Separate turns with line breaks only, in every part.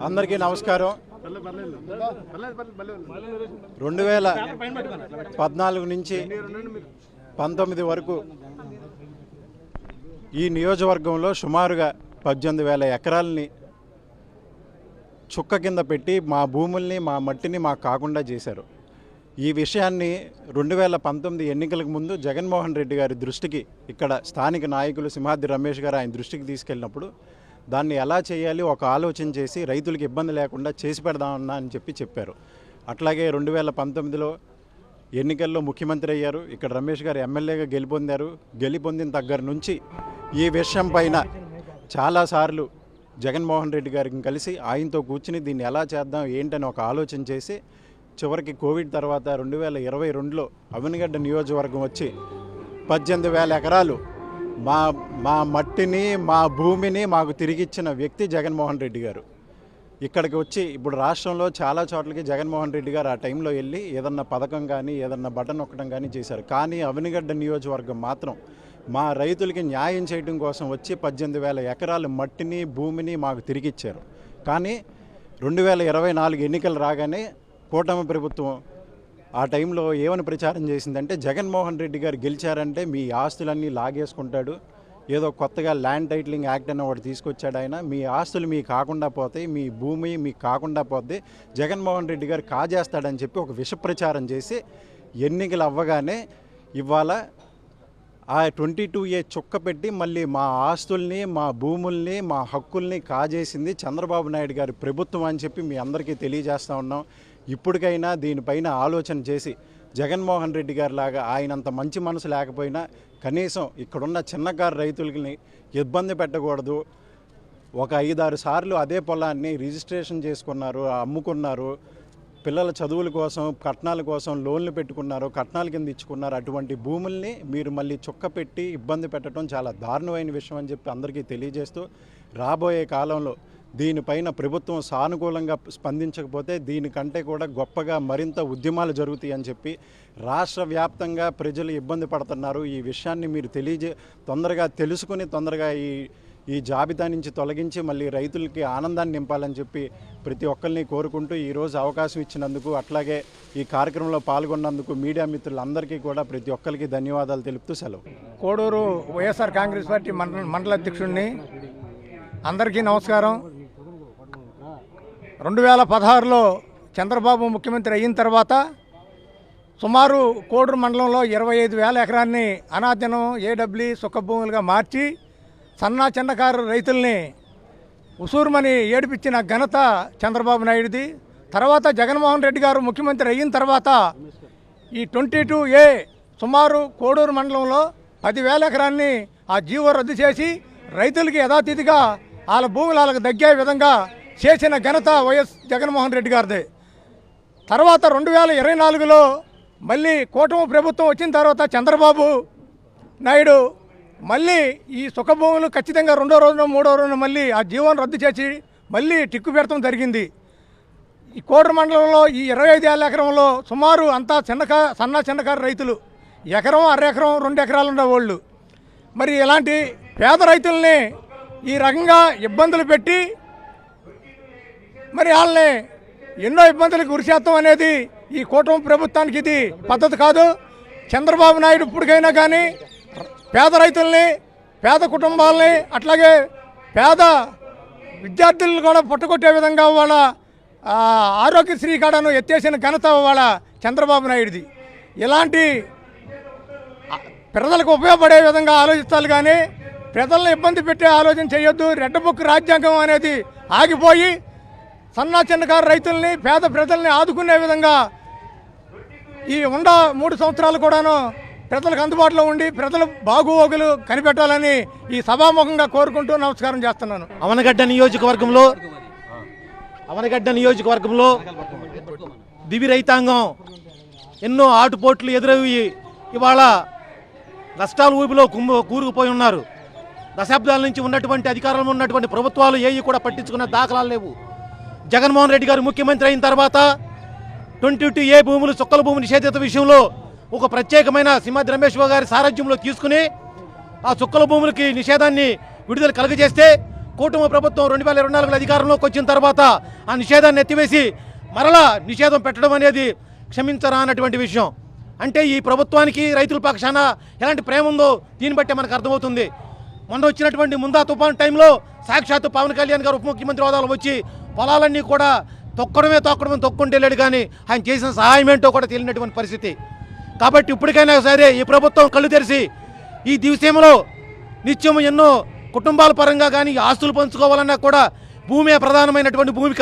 అందరికీ నమస్కారం. 2014 నుంచి 19 వరకు ఈ నియోజకవర్గంలో సుమారుగా 18,000 ఎకరాలని చుక్క కింద పెట్టి మా భూముల్ని మా మట్టిని మాకు కాకుండా చేశారు. ఈ విషయాన్ని 2019 ఎన్నికలకు ముందు జగన్మోహన్ రెడ్డి గారి దృష్టికి ఇక్కడ స్థానిక నాయకులు సింహాద్రి రమేష్ గారు ఆయన దృష్టికి తీసుకెళ్ళినప్పుడు దాన్ని ఎలా చేయాలి ఒక ఆలోచన చేసి రైతులకు ఇబ్బంది లేకుండా చేసి పెడదామన్నా అని చెప్పారు. అట్లాగే 2019లో ఎన్నికల్లో ముఖ్యమంత్రి అయ్యారు. ఇక్కడ రమేష్ గారు ఎమ్మెల్యేగా గెలుపొందిన దగ్గర నుంచి ఈ విషయం పైన చాలాసార్లు జగన్మోహన్ రెడ్డి గారికి కలిసి ఆయనతో కూర్చుని దీన్ని ఎలా చేద్దాం ఏంటని ఒక ఆలోచన చేసి చివరికి కోవిడ్ తర్వాత 2022లో అవనిగడ్డ నియోజకవర్గం వచ్చి 18,000 ఎకరాలు మా మట్టిని మా భూమిని మాకు తిరిగిచ్చిన వ్యక్తి జగన్మోహన్ రెడ్డి గారు. ఇక్కడికి వచ్చి ఇప్పుడు రాష్ట్రంలో చాలా చోట్లకి జగన్మోహన్ రెడ్డి గారు ఆ టైంలో వెళ్ళి ఏదన్నా పథకం కానీ ఏదన్నా బటన్ నొక్కడం కానీ చేశారు. కానీ అవనిగడ్డ నియోజకవర్గం మాత్రం మా రైతులకి న్యాయం చేయడం కోసం వచ్చి 18,000 ఎకరాలు మట్టిని భూమిని మాకు తిరిగిచ్చారు. కానీ 2024 ఎన్నికలు రాగానే కూటమి ప్రభుత్వం ఆ టైంలో ఏమని ప్రచారం చేసిందంటే జగన్మోహన్ రెడ్డి గారు గెలిచారంటే మీ ఆస్తులన్నీ లాగేసుకుంటాడు, ఏదో కొత్తగా ల్యాండ్ టైటిలింగ్ యాక్ట్ అని ఒకటి తీసుకొచ్చాడు ఆయన, మీ ఆస్తులు మీకు కాకుండా పోతాయి, మీ భూమి మీకు కాకుండా పోతే జగన్మోహన్ రెడ్డి గారు కాజేస్తాడని చెప్పి ఒక విష ప్రచారం చేసి ఎన్నికలు అవ్వగానే ఇవాళ ఆ 22A చుక్క పెట్టి మళ్ళీ మా ఆస్తుల్ని మా భూముల్ని మా హక్కుల్ని కాజేసింది చంద్రబాబు నాయుడు గారి ప్రభుత్వం అని చెప్పి మీ అందరికీ తెలియజేస్తూ ఉన్నాం. ఇప్పటికైనా దీనిపైన ఆలోచన చేసి జగన్మోహన్ రెడ్డి గారి లాగా ఆయనంత మంచి మనసు లేకపోయినా కనీసం ఇక్కడున్న చిన్నకారు రైతులని ఇబ్బంది పెట్టకూడదు. ఒక 5-6 సార్లు అదే పొలాన్ని రిజిస్ట్రేషన్ చేసుకున్నారు, అమ్ముకున్నారు, పిల్లల చదువుల కోసం కట్నాల కోసం లోన్లు పెట్టుకున్నారు, కట్నాల కింద ఇచ్చుకున్నారు. అటువంటి భూముల్ని మీరు మళ్ళీ చుక్క పెట్టి ఇబ్బంది పెట్టడం చాలా దారుణమైన విషయం అని చెప్పి అందరికీ తెలియజేస్తూ రాబోయే కాలంలో దీనిపైన ప్రభుత్వం సానుకూలంగా స్పందించకపోతే దీనికంటే కూడా గొప్పగా మరింత ఉద్యమాలు జరుగుతాయి అని చెప్పి రాష్ట్ర వ్యాప్తంగా ప్రజలు ఇబ్బంది పడుతున్నారు. ఈ విషయాన్ని మీరు తొందరగా తెలుసుకుని తొందరగా ఈ జాబితా నుంచి తొలగించి మళ్ళీ రైతులకి ఆనందాన్ని నింపాలని చెప్పి ప్రతి ఒక్కరిని కోరుకుంటూ ఈరోజు అవకాశం ఇచ్చినందుకు అట్లాగే ఈ కార్యక్రమంలో పాల్గొన్నందుకు మీడియా మిత్రులందరికీ కూడా ప్రతి ఒక్కరికి ధన్యవాదాలు తెలుపుతూ సెలవు.
కోడూరు వైఎస్ఆర్ కాంగ్రెస్ పార్టీ మండల అధ్యక్షుడిని. అందరికీ నమస్కారం. 2016లో చంద్రబాబు ముఖ్యమంత్రి అయిన తర్వాత సుమారు కోడూరు మండలంలో 25,000 ఎకరాన్ని అనాదినం ఏడబ్ల్యూ సుఖ భూములుగా మార్చి సన్నా చిన్నకారు రైతుల్ని ఉసూరుమని ఏడిపించిన ఘనత చంద్రబాబు నాయుడుది. తర్వాత జగన్మోహన్ రెడ్డి గారు ముఖ్యమంత్రి అయిన తర్వాత ఈ 22A సుమారు కోడూరు మండలంలో 10,000 ఎకరాన్ని ఆ జీవో రద్దు చేసి రైతులకి యథాతిథిగా వాళ్ళ భూములు వాళ్ళకి దగ్గే విధంగా చేసిన ఘనత వైఎస్ జగన్మోహన్ రెడ్డి గారిదే. తర్వాత 2024లో మళ్ళీ కూటమి ప్రభుత్వం వచ్చిన తర్వాత చంద్రబాబు నాయుడు మళ్ళీ ఈ సుఖభూములు ఖచ్చితంగా 2వ రోజున 3వ రోజున మళ్ళీ ఆ జీవోను రద్దు చేసి మళ్ళీ టిక్కు పెడతాం జరిగింది. ఈ కోడూరు మండలంలో ఈ 25,000 ఎకరంలో సుమారు అంతా చిన్నకారు రైతులు, ఎకరం, అర ఎకరం, 2 ఎకరాలు ఉండేవాళ్ళు. మరి ఇలాంటి పేద రైతుల్ని ఈ రకంగా ఇబ్బందులు పెట్టి మరి వాళ్ళని ఎన్నో ఇబ్బందులకు గురిచేస్తాం అనేది ఈ కూటమి ప్రభుత్వానికి ఇది పద్ధతి కాదు. చంద్రబాబు నాయుడు ఇప్పటికైనా కానీ పేద రైతుల్ని, పేద కుటుంబాలని, అట్లాగే పేద విద్యార్థులను కూడా పుట్టగొట్టే విధంగా వాళ్ళ ఆరోగ్యశ్రీ కాడను ఎత్తేసిన ఘనత వాళ్ళ చంద్రబాబు నాయుడిది. ఇలాంటి ప్రజలకు ఉపయోగపడే విధంగా ఆలోచిస్తారు కానీ ప్రజలను ఇబ్బంది పెట్టే ఆలోచన చేయొద్దు. రెడ్ బుక్ రాజ్యాంగం అనేది ఆగిపోయి సన్నా చిన్నకారు రైతుల్ని, పేద ప్రజల్ని ఆదుకునే విధంగా ఈ 3 సంవత్సరాలు కూడాను ప్రజలకు అందుబాటులో ఉండి ప్రజల బాగోగులు కనిపెట్టాలని ఈ సభాముఖంగా కోరుకుంటూ నమస్కారం చేస్తున్నాను.
అవనిగడ్డ నియోజకవర్గంలో దివి రైతాంగం ఎన్నో ఆటుపోట్లు ఎదురయ్యి ఇవాళ నష్టాల ఊపిలో కూరుకుపోయి ఉన్నారు. దశాబ్దాల నుంచి ఉన్నటువంటి అధికారంలో ఉన్నటువంటి ప్రభుత్వాలు ఏవి కూడా పట్టించుకున్న దాఖలాలు లేవు. జగన్మోహన్ రెడ్డి గారు ముఖ్యమంత్రి అయిన తర్వాత 22A భూములు చుక్కల భూమి నిషేధిత విషయంలో ఒక ప్రత్యేకమైన సింహాద్రి రమేష్ గారి సారథ్యంలో తీసుకుని ఆ చుక్కల భూములకి నిషేధాన్ని విడుదల కలుగజేస్తే కూటమి ప్రభుత్వం 2024 అధికారంలోకి వచ్చిన తర్వాత ఆ నిషేధాన్ని ఎత్తివేసి మరలా నిషేధం పెట్టడం అనేది క్షమించరానటువంటి విషయం. అంటే ఈ ప్రభుత్వానికి రైతుల పక్షాన ఎలాంటి ప్రేమ ఉందో దీన్ని బట్టే మనకు అర్థమవుతుంది. మొన్న వచ్చినటువంటి ముందా తుఫాన్ టైంలో సాక్షాత్తు పవన్ కళ్యాణ్ గారు ఉప ముఖ్యమంత్రి హోదాలో వచ్చి పొలాలన్నీ కూడా తొక్కడమే తొక్కుంటే వెళ్ళాడు, కానీ ఆయన చేసిన సహాయం ఏంటో కూడా తెలియనటువంటి పరిస్థితి. కాబట్టి ఇప్పటికైనా సరే ఈ ప్రభుత్వం కళ్ళు తెరిచి ఈ దివసంలో నిత్యం ఎన్నో కుటుంబాల పరంగా కానీ ఆస్తులు పంచుకోవాలన్నా కూడా భూమే ప్రధానమైనటువంటి భూమిక.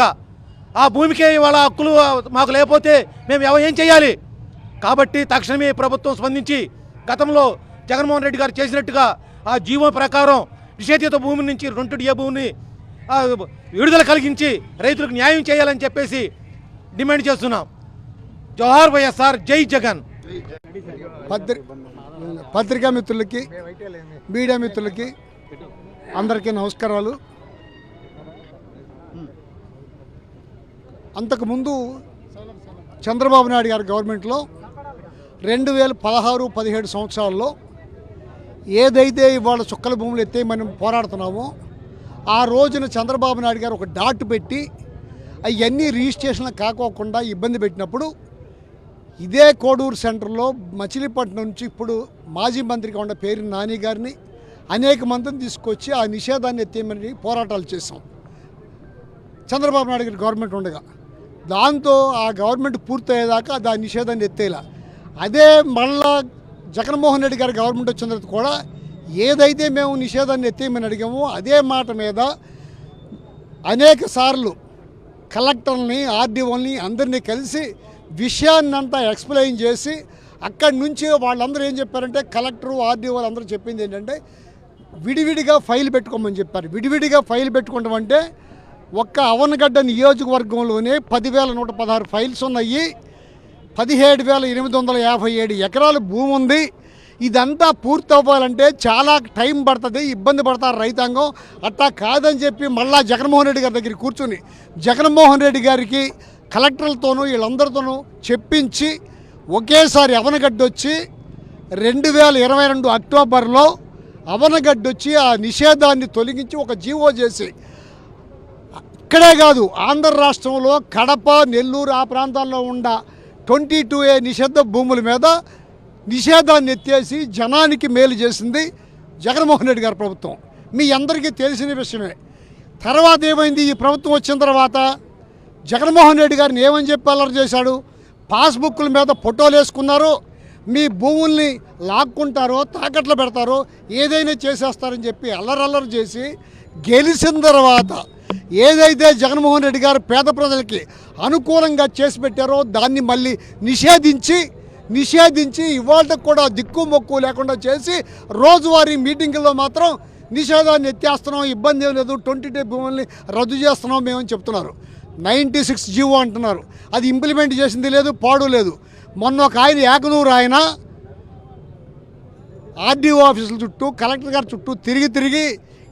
ఆ భూమికే వాళ్ళ హక్కులు మాకు లేకపోతే మేము ఏం చేయాలి? కాబట్టి తక్షణమే ప్రభుత్వం స్పందించి గతంలో జగన్మోహన్ రెడ్డి గారు చేసినట్టుగా ఆ జీవో ప్రకారం నిషేధిత భూమి నుంచి 2 భూమిని విడుదల కలిగించి రైతులకు న్యాయం చేయాలని చెప్పేసి డిమాండ్ చేస్తున్నాం. జోహార్ వైఎస్ఆర్, జై జగన్.
పత్రికా మిత్రులకి, మీడియా మిత్రులకి అందరికీ నమస్కారాలు. అంతకుముందు చంద్రబాబు నాయుడు గారి గవర్నమెంట్లో 2016-17 సంవత్సరాల్లో ఏదైతే ఇవాళ చుక్కల భూములు ఎత్తే మనం పోరాడుతున్నామో ఆ రోజున చంద్రబాబు నాయుడు గారు ఒక డాట్ పెట్టి అవన్నీ రిజిస్ట్రేషన్లు కాకోకుండా ఇబ్బంది పెట్టినప్పుడు ఇదే కోడూరు సెంటర్లో మచిలీపట్నం నుంచి ఇప్పుడు మాజీ మంత్రిగా ఉన్న పేరు నాని గారిని అనేక మందిని తీసుకొచ్చి ఆ నిషేధాన్ని ఎత్తేయమని పోరాటాలు చేశాం చంద్రబాబు నాయుడు గారి గవర్నమెంట్ ఉండగా. దాంతో ఆ గవర్నమెంట్ పూర్తయ్యేదాకా ఆ నిషేధాన్ని ఎత్తేలా. అదే మళ్ళా జగన్మోహన్ రెడ్డి గారి గవర్నమెంట్ వచ్చిన తర్వాత కూడా ఏదైతే మేము నిషేధాన్ని ఎత్తేయమని అడిగామో అదే మాట మీద అనేక సార్లు కలెక్టర్ని, ఆర్డీఓని అందరినీ కలిసి విషయాన్నంతా ఎక్స్ప్లెయిన్ చేసి అక్కడి నుంచి వాళ్ళందరూ ఏం చెప్పారంటే కలెక్టరు, ఆర్డీఓ అందరూ చెప్పింది ఏంటంటే విడివిడిగా ఫైల్ పెట్టుకోమని చెప్పారు. విడివిడిగా ఫైల్ పెట్టుకోవడం అంటే ఒక్క అవనగడ్డ నియోజకవర్గంలోనే 10,116 ఫైల్స్ ఉన్నాయి, 17,857 ఎకరాల భూమి ఉంది. ఇదంతా పూర్తి అవ్వాలంటే చాలా టైం పడుతుంది, ఇబ్బంది పడతారు రైతాంగం. అట్టా కాదని చెప్పి మళ్ళా జగన్మోహన్ రెడ్డి గారి దగ్గరికి కూర్చుని జగన్మోహన్ రెడ్డి గారికి కలెక్టర్లతోనూ వీళ్ళందరితోనూ చెప్పించి ఒకేసారి అవనగడ్డొచ్చి 2022 అక్టోబర్లో అవనగడ్డొచ్చి ఆ నిషేధాన్ని తొలగించి ఒక జీవో చేసి ఇక్కడే కాదు ఆంధ్ర రాష్ట్రంలో కడప, నెల్లూరు ఆ ప్రాంతాల్లో ఉన్న 22A నిషేధ భూముల మీద నిషేధాన్ని ఎత్తేసి జనానికి మేలు చేసింది జగన్మోహన్ రెడ్డి గారి ప్రభుత్వం. మీ అందరికీ తెలిసిన విషయమే. తర్వాత ఏమైంది? ఈ ప్రభుత్వం వచ్చిన తర్వాత జగన్మోహన్ రెడ్డి గారిని ఏమని చెప్పి అల్లరి చేశాడు? పాస్బుక్ల మీద ఫోటోలు వేసుకున్నారు, మీ భూముల్ని లాక్కుంటారో, తాకట్లు పెడతారో, ఏదైనా చేసేస్తారని చెప్పి అల్లరల్లరి చేసి గెలిచిన తర్వాత ఏదైతే జగన్మోహన్ రెడ్డి గారు పేద ప్రజలకి అనుకూలంగా చేసి పెట్టారో దాన్ని మళ్ళీ నిషేధించి ఇవాళకు కూడా దిక్కు మొక్కు లేకుండా చేసి రోజువారీ మీటింగుల్లో మాత్రం నిషేధాన్ని ఎత్తేస్తున్నాం, ఇబ్బంది ఏం లేదు, 22 భూముల్ని రద్దు చేస్తున్నాం మేమని చెప్తున్నారు. 96 జీవో అంటున్నారు, అది ఇంప్లిమెంట్ చేసింది లేదు, పాడు లేదు. మొన్న ఒక ఆయన ఏకనూరు ఆయన ఆర్డీఓ ఆఫీసుల చుట్టూ, కలెక్టర్ గారి చుట్టూ తిరిగి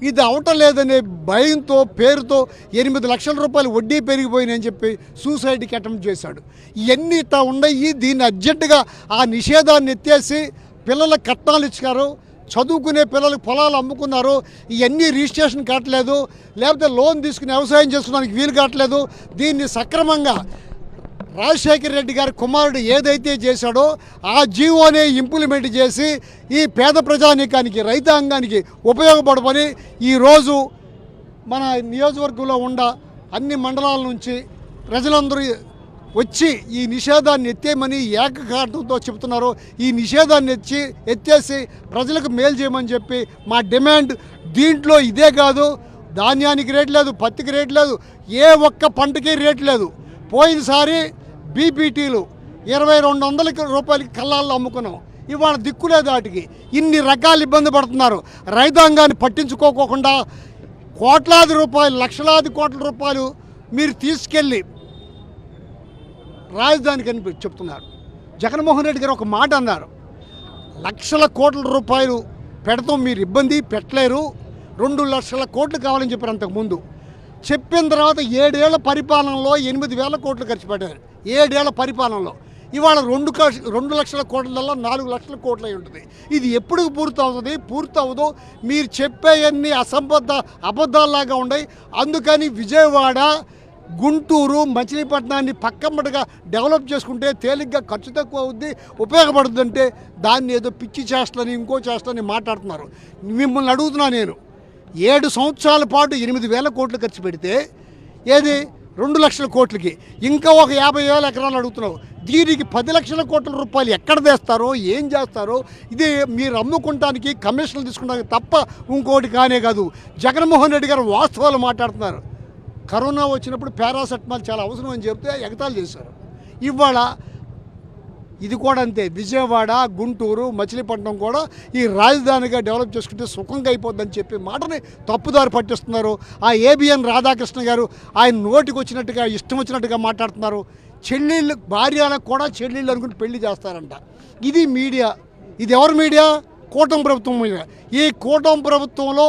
ఇది అవటం లేదనే భయంతో పేరుతో 8 లక్షల రూపాయలు వడ్డీ పెరిగిపోయినాయని చెప్పి సూసైడ్కి అటెంప్ట్ చేశాడు. ఇవన్నీ ఇట్లా ఉన్నాయి. దీన్ని అర్జెంటుగా ఆ నిషేధాన్ని ఎత్తేసి పిల్లలకు కట్నాలు ఇచ్చారు, చదువుకునే పిల్లలకు పొలాలు అమ్ముకున్నారు, ఇవన్నీ రిజిస్ట్రేషన్ కావట్లేదు, లేకపోతే లోన్ తీసుకుని వ్యవసాయం చేసుకోవడానికి వీలు కావట్లేదు. దీన్ని సక్రమంగా రాజశేఖర రెడ్డి గారి కుమారుడు ఏదైతే చేశాడో ఆ జీవోనే ఇంప్లిమెంట్ చేసి ఈ పేద ప్రజానీకానికి, రైతాంగానికి ఉపయోగపడమని ఈరోజు మన నియోజకవర్గంలో ఉన్న అన్ని మండలాల నుంచి ప్రజలందరూ వచ్చి ఈ నిషేధాన్ని ఎత్తేయమని ఏకకాంతంతో చెబుతున్నారు. ఈ నిషేధాన్ని ఎత్తేసి ప్రజలకు మేలు చేయమని చెప్పి మా డిమాండ్. దీంట్లో ఇదే కాదు, ధాన్యానికి రేట్ లేదు, పత్తికి రేట్ లేదు, ఏ ఒక్క పంటకి రేట్ లేదు. పోయినసారి బీపీటీలు 2200 రూపాయలకి కళ్ళాల్లో అమ్ముకున్నాం, ఇవాళ దిక్కులేదు వాటికి. ఇన్ని రకాల ఇబ్బంది పడుతున్నారు. రైతాంగాన్ని పట్టించుకోకుండా కోట్లాది రూపాయలు, లక్షలాది కోట్ల రూపాయలు మీరు తీసుకెళ్ళి రాజధానికి అని చెప్తున్నారు. జగన్మోహన్ రెడ్డి గారు ఒక మాట అన్నారు, లక్షల కోట్ల రూపాయలు పెడతాం, మీరు ఇబ్బంది పెట్టలేరు, 2 లక్షల కోట్లు కావాలని చెప్పారు. అంతకుముందు చెప్పిన తర్వాత 7 ఏళ్ల పరిపాలనలో 8,000 కోట్లు ఖర్చు పెట్టారు. 7 ఏళ్ల పరిపాలనలో ఇవాళ 2 లక్షల కోట్లలో 4 లక్షల కోట్లు అయి ఉంటుంది. ఇది ఎప్పుడు పూర్తవుతుందో మీరు చెప్పేవన్నీ అబద్ధాల్లాగా ఉన్నాయి. అందుకని విజయవాడ, గుంటూరు, మచిలీపట్నాన్ని పక్కమ్మటగా డెవలప్ చేసుకుంటే తేలిగ్గా ఖర్చు తక్కువ అవుద్ది, ఉపయోగపడుతుందంటే దాన్ని ఏదో పిచ్చి చేష్టని ఇంకో చేష్టని మాట్లాడుతున్నారు. మిమ్మల్ని అడుగుతున్నా నేను, 7 సంవత్సరాల పాటు 8,000 కోట్లు ఖర్చు పెడితే ఏది 2 లక్షల కోట్లకి ఇంకా ఒక 50,000 ఎకరాలు అడుగుతున్నావు. దీనికి 10 లక్షల కోట్ల రూపాయలు ఎక్కడ తెస్తారో ఏం చేస్తారో ఇది మీరు అమ్ముకుంటానికి కమిషన్లు తీసుకుంటానికి తప్ప ఇంకోటి కానే కాదు. జగన్మోహన్ రెడ్డి గారు వాస్తవాలు మాట్లాడుతున్నారు. కరోనా వచ్చినప్పుడు పారాసెటమాల్ చాలా అవసరం అని చెప్తే ఎగతాళి చేశారు. ఇవాళ ఇది కూడా అంతే. విజయవాడ, గుంటూరు, మచిలీపట్నం కూడా ఈ రాజధానిగా డెవలప్ చేసుకుంటే సుఖంగా అయిపోద్దని చెప్పి మాటని తప్పుదారి పట్టిస్తున్నారు. ఆ ఏబిఎన్ రాధాకృష్ణ గారు ఆయన నోటికి వచ్చినట్టుగా ఇష్టం వచ్చినట్టుగా మాట్లాడుతున్నారు. చెల్లెళ్ళు భార్యలకు కూడా చెల్లెళ్ళు అనుకుని పెళ్లి చేస్తారంట. ఇది మీడియా. ఇది ఎవరి మీడియా? కూటమి ప్రభుత్వం మీడియా. ఈ కూటమి ప్రభుత్వంలో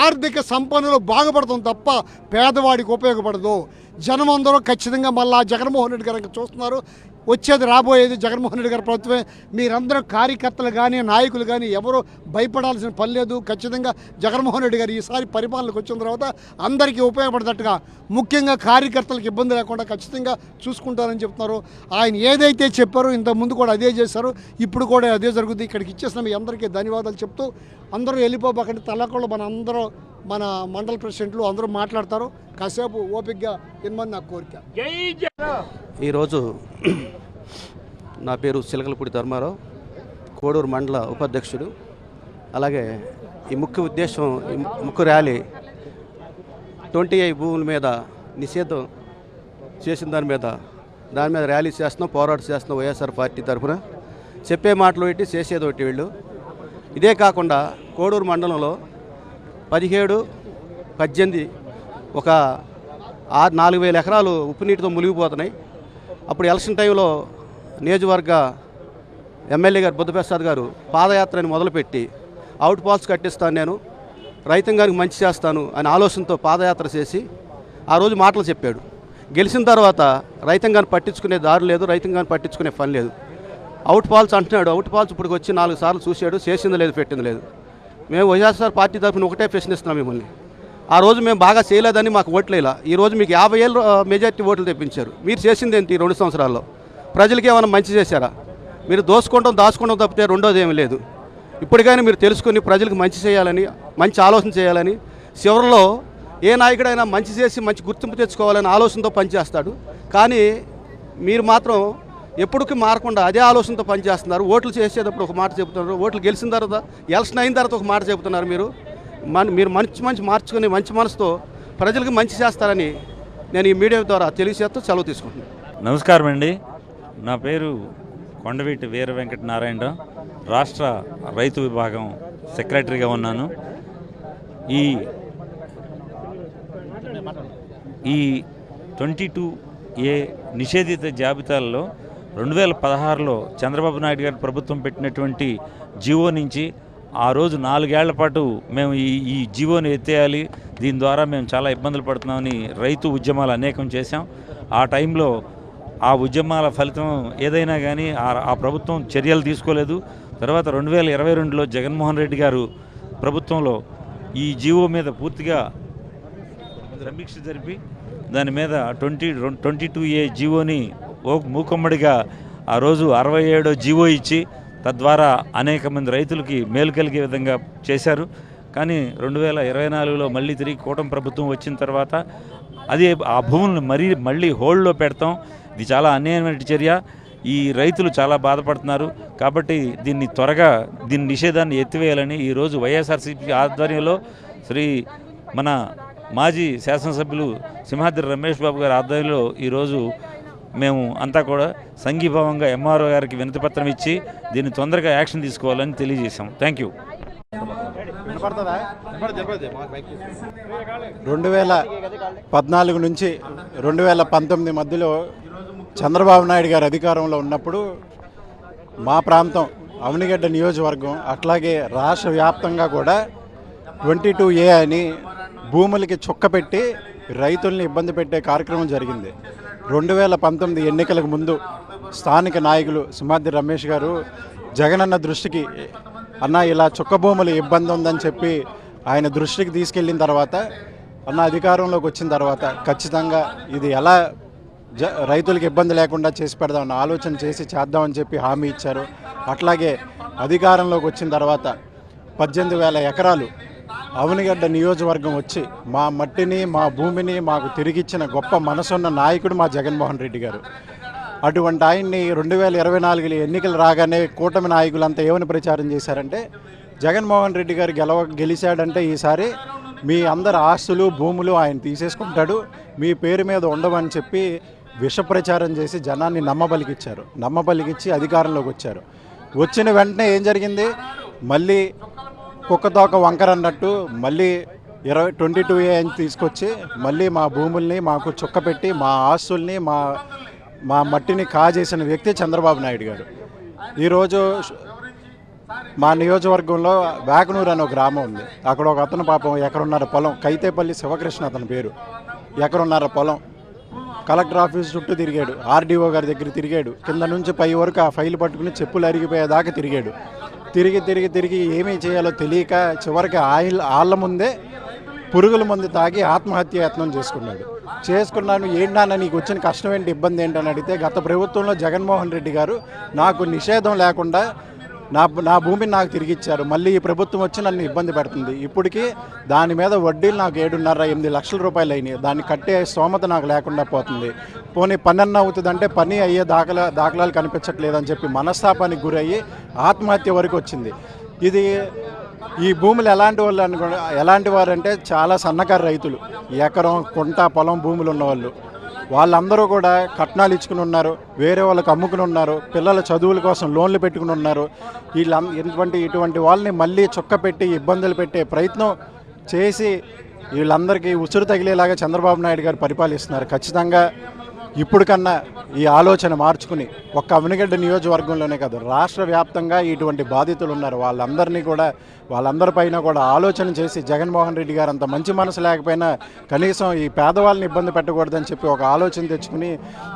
ఆర్థిక సంపన్నులు బాగుపడతాం తప్ప పేదవాడికి ఉపయోగపడదు. జనం అందరూ ఖచ్చితంగా మళ్ళా జగన్మోహన్ రెడ్డి గారు చూస్తున్నారు. వచ్చేది రాబోయేది జగన్మోహన్ రెడ్డి గారి ప్రభుత్వమే. మీరందరూ కార్యకర్తలు కానీ నాయకులు కానీ ఎవరో భయపడాల్సిన పని లేదు. ఖచ్చితంగా జగన్మోహన్ రెడ్డి గారు ఈసారి పరిపాలనకు వచ్చిన తర్వాత అందరికీ ఉపయోగపడేటట్టుగా, ముఖ్యంగా కార్యకర్తలకు ఇబ్బంది లేకుండా ఖచ్చితంగా చూసుకుంటారని చెప్తున్నారు. ఆయన ఏదైతే చెప్పారో ఇంతకుముందు కూడా అదే చేశారు, ఇప్పుడు కూడా అదే జరుగుతుంది. ఇక్కడికి ఇచ్చేసిన మీ అందరికీ ధన్యవాదాలు చెప్తూ అందరూ వెళ్ళిపోబాకండి. తల్లకొళ్ళు మన మండల ప్రెసిడెంట్లు అందరూ మాట్లాడతారు. కాసేపు ఓపికగా ఇన్మని నా కోరిక.
ఈరోజు నా పేరు చిలకలపూడి ధర్మారావు, కోడూరు మండల ఉపాధ్యక్షుడు. అలాగే ఈ ముఖ్య ర్యాలీ 20I భూముల మీద నిషేధం చేసిన దాని మీద ర్యాలీ చేస్తున్నాం, పోరాటం చేస్తున్నాం. వైఎస్ఆర్ పార్టీ తరఫున చెప్పే మాటలు ఏంటి, చేసేది ఒకటి వీళ్ళు. ఇదే కాకుండా కోడూరు మండలంలో 17, 18 ఒక 4,000 ఎకరాలు ఉప్పు నీటితో మునిగిపోతున్నాయి. అప్పుడు ఎలక్షన్ టైంలో నియోజకవర్గ ఎమ్మెల్యే గారు బుద్ధప్రసాద్ గారు పాదయాత్రని మొదలుపెట్టి అవుట్ పాల్స్ కట్టిస్తాను, నేను రైతాంగానికి మంచి చేస్తాను అని ఆలోచనతో పాదయాత్ర చేసి ఆ రోజు మాటలు చెప్పాడు. గెలిచిన తర్వాత రైతాంగాన్ని పట్టించుకునే దారి లేదు, రైతాంగాన్ని పట్టించుకునే పని లేదు. అవుట్ పాల్స్ అంటున్నాడు. అవుట్ పాల్స్ ఇప్పుడు వచ్చి 4 సార్లు చూశాడు, చేసింది లేదు, పెట్టింది లేదు. మేము వైఎస్ఆర్ పార్టీ తరఫున ఒకటే ప్రశ్నిస్తున్నాం మిమ్మల్ని. ఆ రోజు మేము బాగా చేయలేదని మాకు ఓట్లేలా. ఈరోజు మీకు 50,000 మెజార్టీ ఓట్లు తెప్పించారు. మీరు చేసింది ఏంటి 2 సంవత్సరాల్లో? ప్రజలకి ఏమైనా మంచి చేశారా? మీరు దాచుకోవడం తప్పితే రెండోది ఏమీ లేదు. ఇప్పటికైనా మీరు తెలుసుకొని ప్రజలకు మంచి చేయాలని, మంచి ఆలోచన చేయాలని, చివరిలో ఏ నాయకుడైనా మంచి చేసి మంచి గుర్తింపు తెచ్చుకోవాలని ఆలోచనతో పనిచేస్తాడు. కానీ మీరు మాత్రం ఎప్పటికీ మారకుండా అదే ఆలోచనతో పనిచేస్తున్నారు. ఓట్లు చేసేటప్పుడు ఒక మాట చెబుతున్నారు, ఓట్లు గెలిచిన తర్వాత, ఎలక్షన్ అయిన తర్వాత ఒక మాట చెబుతున్నారు. మీరు మంచి మార్చుకొని మంచి మనసుతో ప్రజలకు మంచి చేస్తారని నేను ఈ మీడియా ద్వారా తెలియజేస్తూ సెలవు తీసుకుంటున్నాను.
నమస్కారం అండి. నా పేరు కొండవీటి వీర వెంకట నారాయణరావు, రాష్ట్ర రైతు విభాగం సెక్రటరీగా ఉన్నాను. ఈ 22A నిషేధిత జాబితాల్లో 2016లో చంద్రబాబు నాయుడు గారి ప్రభుత్వం పెట్టినటువంటి జీవో నుంచి ఆ రోజు 4 ఏళ్ల పాటు మేము ఈ జీవోని ఎత్తేయాలి, దీని ద్వారా మేము చాలా ఇబ్బందులు పడుతున్నామని రైతు ఉద్యమాలు అనేకం చేశాం. ఆ టైంలో ఆ ఉద్యమాల ఫలితం ఏదైనా కానీ ఆ ప్రభుత్వం చర్యలు తీసుకోలేదు. తర్వాత 2022లో జగన్మోహన్ రెడ్డి గారు ప్రభుత్వంలో ఈ జీవో మీద పూర్తిగా సమీక్ష జరిపి దాని మీద 22A జీవోని మూకమ్మడిగా ఆ రోజు 67వ జీవో ఇచ్చి తద్వారా అనేక మంది రైతులకి మేలు కలిగే విధంగా చేశారు. కానీ 2024లో మళ్ళీ తిరిగి కూటమి ప్రభుత్వం వచ్చిన తర్వాత ఆ భూములను మళ్ళీ హోల్డ్లో పెడతాం. ఇది చాలా అన్యాయమైన చర్య. ఈ రైతులు చాలా బాధపడుతున్నారు. కాబట్టి దీని నిషేధాన్ని ఎత్తివేయాలని ఈరోజు వైఎస్ఆర్సీపీ ఆధ్వర్యంలో మన మాజీ శాసనసభ్యులు సింహాద్రి రమేష్ బాబు గారి ఆధ్వర్యంలో ఈరోజు మేము అంతా కూడా సంఘీభావంగా ఎంఆర్ఓ గారికి వినతిపత్రం ఇచ్చి దీన్ని తొందరగా యాక్షన్ తీసుకోవాలని తెలియజేశాం. Thank you.
2014 నుంచి 2019 మధ్యలో చంద్రబాబు నాయుడు గారు అధికారంలో ఉన్నప్పుడు మా ప్రాంతం అవనిగడ్డ నియోజకవర్గం అట్లాగే రాష్ట్ర వ్యాప్తంగా కూడా 22A అని భూములకి చుక్కపెట్టి రైతుల్ని ఇబ్బంది పెట్టే కార్యక్రమం జరిగింది. 2019 ఎన్నికలకు ముందు స్థానిక నాయకులు సింహాద్రి రమేష్ గారు జగనన్న దృష్టికి అన్న ఇలా చుక్క భూములు ఇబ్బంది ఉందని చెప్పి ఆయన దృష్టికి తీసుకెళ్ళిన తర్వాత అన్న అధికారంలోకి వచ్చిన తర్వాత ఖచ్చితంగా ఇది ఎలా రైతులకు ఇబ్బంది లేకుండా చేసి పెడదామన్న ఆలోచన చేసి చేద్దామని చెప్పి హామీ ఇచ్చారు. అట్లాగే అధికారంలోకి వచ్చిన తర్వాత 18,000 ఎకరాలు అవనిగడ్డ నియోజకవర్గం వచ్చి మా మట్టిని మా భూమిని మాకు తిరిగిచ్చిన గొప్ప మనసున్న నాయకుడు మా జగన్మోహన్ రెడ్డి గారు. అటువంటి ఆయన్ని 2024 ఎన్నికలు రాగానే కూటమి నాయకులంతా ఏమని ప్రచారం చేశారంటే జగన్మోహన్ రెడ్డి గారు గెలిచాడంటే ఈసారి మీ అందరి ఆస్తులు భూములు ఆయన తీసేసుకుంటాడు, మీ పేరు మీద ఉండవని చెప్పి విష ప్రచారం చేసి జనాన్ని నమ్మబలికిచ్చి అధికారంలోకి వచ్చారు. వచ్చిన వెంటనే ఏం జరిగింది, మళ్ళీ కుక్కతోక వంకర అన్నట్టు మళ్ళీ 22A అని తీసుకొచ్చి మళ్ళీ మా భూముల్ని మాకు చుక్కపెట్టి మా ఆస్తుల్ని మా మట్టిని కాజేసిన వ్యక్తి చంద్రబాబు నాయుడు గారు. ఈరోజు మా నియోజకవర్గంలో వేకనూరు అనే ఒక గ్రామం ఉంది. అక్కడ ఒక అతను పాపం ఎకరున్నర పొలం, కైతేపల్లి శివకృష్ణ అతని పేరు, ఎకరున్నర పొలం కలెక్టర్ ఆఫీస్ చుట్టూ తిరిగాడు, ఆర్డీఓ గారి దగ్గర తిరిగాడు, కింద నుంచి పై వరకు ఆ ఫైల్ పట్టుకుని చెప్పులు అరిగిపోయేదాకా తిరిగాడు. తిరిగి ఏమీ చేయాలో తెలియక చివరికి ఆళ్ళ ముందే పురుగుల మందు తాగి ఆత్మహత్య యత్నం చేసుకున్నాను. ఏంటన్నా నీకు వచ్చిన కష్టం ఏంటి, ఇబ్బంది ఏంటని అడిగితే గత ప్రభుత్వంలో జగన్మోహన్ రెడ్డి గారు నాకు నిషేధం లేకుండా నా భూమిని నాకు తిరిగి ఇచ్చారు, మళ్ళీ ఈ ప్రభుత్వం వచ్చి నన్ను ఇబ్బంది పెడుతుంది, ఇప్పటికీ దాని మీద వడ్డీలు నాకు 7.5-8 లక్షల రూపాయలు అయినాయి, దాన్ని కట్టే స్తోమత నాకు లేకుండా పోతుంది, పోనీ పని అన్న అవుతుందంటే పని అయ్యే దాఖలాలు కనిపించట్లేదని చెప్పి మనస్తాపానికి గురయ్యి ఆత్మహత్య వరకు వచ్చింది. ఈ భూములు ఎలాంటి వారు అంటే చాలా సన్నకారు రైతులు, ఎకరం కుంట పొలం భూములు ఉన్నవాళ్ళు, వాళ్ళందరూ కూడా కట్నాలు ఇచ్చుకుని ఉన్నారు, వేరే వాళ్ళకి అమ్ముకుని ఉన్నారు, పిల్లల చదువుల కోసం లోన్లు పెట్టుకుని ఉన్నారు. ఇటువంటి వాళ్ళని మళ్ళీ చుక్కపెట్టి ఇబ్బందులు పెట్టే ప్రయత్నం చేసి వీళ్ళందరికీ ఉసురు తగిలేలాగా చంద్రబాబు నాయుడు గారు పరిపాలిస్తున్నారు. ఖచ్చితంగా ఇప్పుడు కన్నా ఈ ఆలోచన మార్చుకుని ఒక్క అవనిగడ్డ నియోజకవర్గంలోనే కాదు రాష్ట్ర వ్యాప్తంగా ఇటువంటి బాధితులు ఉన్నారు, వాళ్ళందరిపైన కూడా ఆలోచన చేసి జగన్మోహన్ రెడ్డి గారు అంత మంచి మనసు లేకపోయినా కనీసం ఈ పేదవాళ్ళని ఇబ్బంది పెట్టకూడదని చెప్పి ఒక ఆలోచన తెచ్చుకుని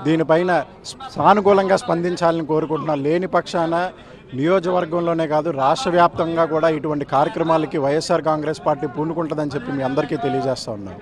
దీనిపైన సానుకూలంగా స్పందించాలని కోరుకుంటున్నాను. లేని పక్షాన నియోజకవర్గంలోనే కాదు రాష్ట్ర వ్యాప్తంగా కూడా ఇటువంటి కార్యక్రమాలకి వైఎస్ఆర్ కాంగ్రెస్ పార్టీ పూనుకుంటుందని చెప్పి మీ అందరికీ తెలియజేస్తా ఉన్నాను.